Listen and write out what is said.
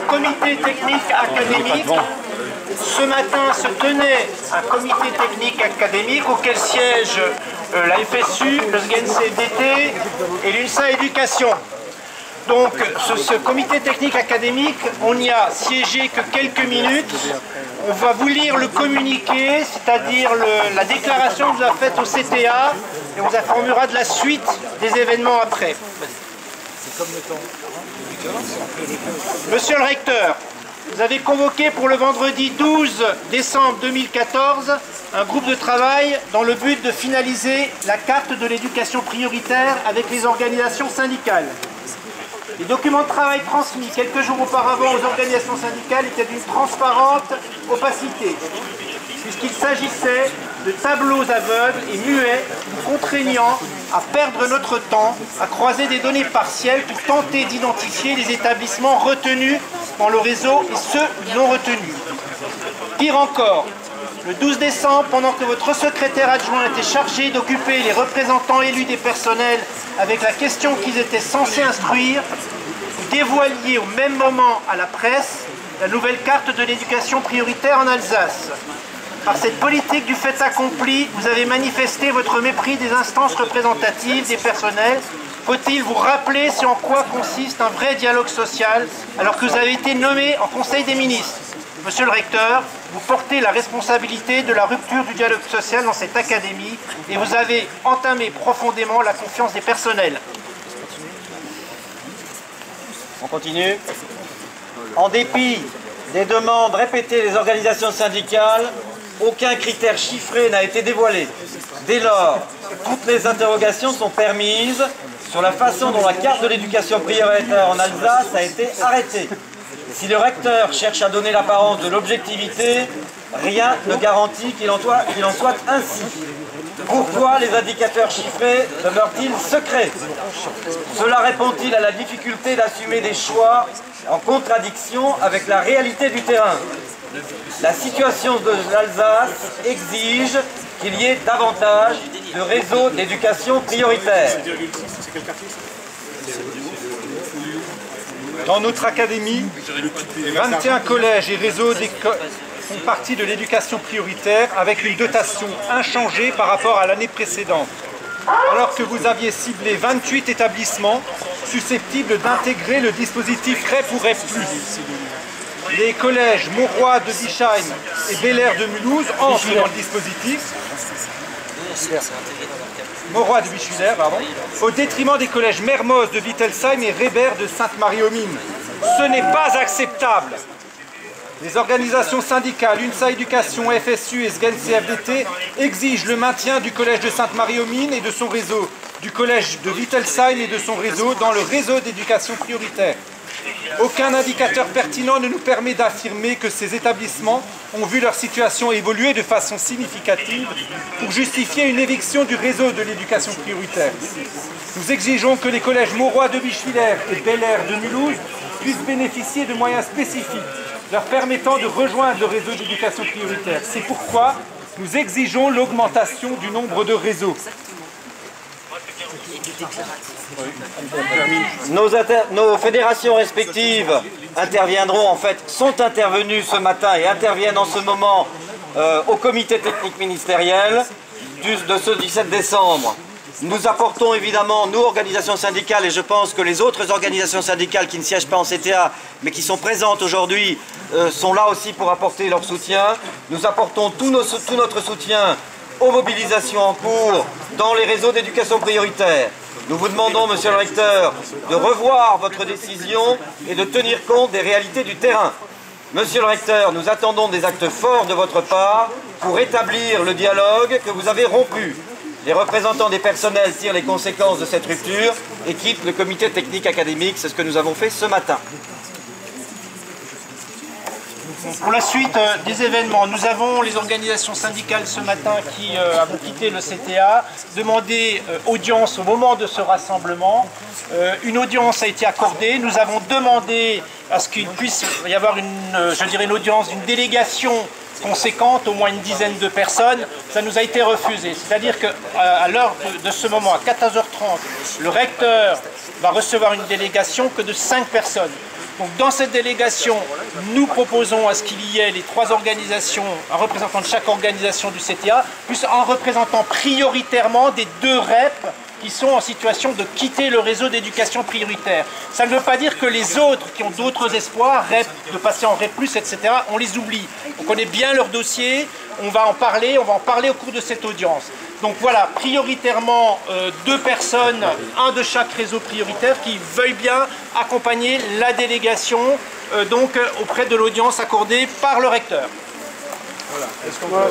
commission comité technique académique. Ce matin se tenait un comité technique académique auquel siègent la FSU, le SGNCFDT et l'UNSA Éducation. Donc ce comité technique académique, on n'y a siégé que quelques minutes. On va vous lire le communiqué, c'est-à-dire la déclaration que vous avez faite au CTA, et on vous informera de la suite des événements après. Monsieur le recteur, vous avez convoqué pour le vendredi 12 décembre 2014 un groupe de travail dans le but de finaliser la carte de l'éducation prioritaire avec les organisations syndicales. Les documents de travail transmis quelques jours auparavant aux organisations syndicales étaient d'une transparente opacité, puisqu'il s'agissait de tableaux aveugles et muets nous contraignant à perdre notre temps, à croiser des données partielles pour tenter d'identifier les établissements retenus dans le réseau et ceux non retenus. Pire encore, le 12 décembre, pendant que votre secrétaire adjoint était chargé d'occuper les représentants élus des personnels avec la question qu'ils étaient censés instruire, vous dévoiliez au même moment à la presse la nouvelle carte de l'éducation prioritaire en Alsace. Par cette politique du fait accompli, vous avez manifesté votre mépris des instances représentatives des personnels. Faut-il vous rappeler en quoi consiste un vrai dialogue social alors que vous avez été nommé en Conseil des ministres? Monsieur le recteur, vous portez la responsabilité de la rupture du dialogue social dans cette académie et vous avez entamé profondément la confiance des personnels. On continue. En dépit des demandes répétées des organisations syndicales, aucun critère chiffré n'a été dévoilé. Dès lors, toutes les interrogations sont permises sur la façon dont la carte de l'éducation prioritaire en Alsace a été arrêtée. Si le recteur cherche à donner l'apparence de l'objectivité, rien ne garantit qu'il en soit ainsi. Pourquoi les indicateurs chiffrés demeurent-ils secrets? Cela répond-il à la difficulté d'assumer des choix en contradiction avec la réalité du terrain? La situation de l'Alsace exige qu'il y ait davantage de réseaux d'éducation prioritaire. Dans notre académie, 21 collèges et réseaux font partie de l'éducation prioritaire avec une dotation inchangée par rapport à l'année précédente, alors que vous aviez ciblé 28 établissements susceptibles d'intégrer le dispositif REP ou REP+. Les collèges Mauroy de Bischheim et Bel-Air de Mulhouse entrent dans le dispositif, Mauroy de Bischwiller, au détriment des collèges Mermoz de Wittelsheim et Reber de Sainte-Marie-aux-Mines. Ce n'est pas acceptable. Les organisations syndicales, UNSA Éducation, FSU et SGNCFDT exigent le maintien du collège de Sainte-Marie-aux-Mines et de son réseau, du collège de Wittelsheim et de son réseau dans le réseau d'éducation prioritaire. Aucun indicateur pertinent ne nous permet d'affirmer que ces établissements ont vu leur situation évoluer de façon significative pour justifier une éviction du réseau de l'éducation prioritaire. Nous exigeons que les collèges Mauroy de Bischwiller et Bel-Air de Mulhouse puissent bénéficier de moyens spécifiques leur permettant de rejoindre le réseau d'éducation prioritaire. C'est pourquoi nous exigeons l'augmentation du nombre de réseaux. Nos fédérations respectives interviendront, en fait, sont intervenues ce matin et interviennent en ce moment au comité technique ministériel de ce 17 décembre. Nous apportons évidemment, nous, organisations syndicales, et je pense que les autres organisations syndicales qui ne siègent pas en CTA, mais qui sont présentes aujourd'hui, sont là aussi pour apporter leur soutien. Nous apportons tout notre soutien aux mobilisations en cours dans les réseaux d'éducation prioritaire. Nous vous demandons, monsieur le recteur, de revoir votre décision et de tenir compte des réalités du terrain. Monsieur le recteur, nous attendons des actes forts de votre part pour établir le dialogue que vous avez rompu. Les représentants des personnels tirent les conséquences de cette rupture et quittent le comité technique académique. C'est ce que nous avons fait ce matin. Pour la suite des événements, nous avons les organisations syndicales ce matin qui avons quitté le CTA, demandé audience au moment de ce rassemblement. Une audience a été accordée. Nous avons demandé à ce qu'il puisse y avoir une audience d'une délégation conséquente, au moins une dizaine de personnes. Ça nous a été refusé. C'est-à-dire qu'à l'heure de ce moment, à 14h30, le recteur va recevoir une délégation que de 5 personnes. Donc dans cette délégation, nous proposons à ce qu'il y ait les 3 organisations, un représentant de chaque organisation du CTA, plus un représentant prioritairement des 2 REP qui sont en situation de quitter le réseau d'éducation prioritaire. Ça ne veut pas dire que les autres qui ont d'autres espoirs, REP, de passer en REP+, etc., on les oublie. On connaît bien leur dossier, on va en parler au cours de cette audience. Donc voilà, prioritairement 2 personnes, un de chaque réseau prioritaire qui veuillent bien accompagner la délégation auprès de l'audience accordée par le recteur. Voilà. Est-ce qu'on peut...